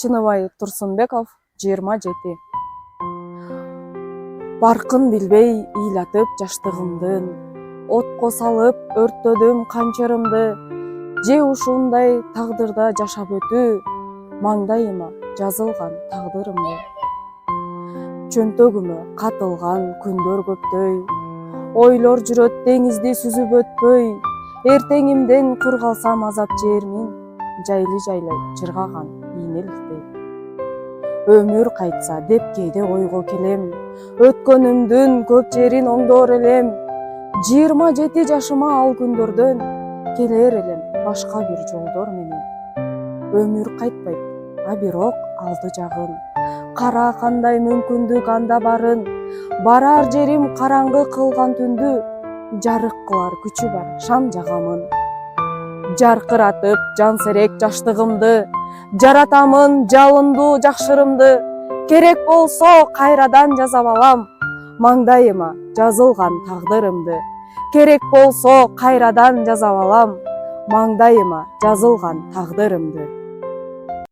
Чыныбай Турсунбеков, 27. Баркын билбей ыйлатып жаштыгымдын, отко салып өрттөдүм канчырымды, же ушундай тагдырда жашап өтүү, маңдайыма жазылган тагдырымды. Чөнтөгүмө катылган күндөр көптөй, ойлор жүрөт деңизди сүзүп өтпөй, эртеңимден кур калсам азап жермин, жайлы жайлы чыргаган ийнеликтей. Өмүр кайтса деп кээде ойго келем, өткөнүмдүн көп жерин оңдоор элем. 27 жашыма ал күндөрдөн келер элем башка бир жолдор менен. Өмүр кайтпайт, а бирок алды жагын, кара кандай мүмкүндүк анда барын. Барар жерим караңгы кылган түндү, жарык кылар күчү бар шам жагамын. Жаркыратып жан серек жаштыгымды, жаратамын жалындуу жакшырымды. Керек болсо кайрадан жазап алам, маңдайыма жазылган тагдырымды. Керек болсо кайрадан жазап алам, маңдайыма жазылган тагдырымды.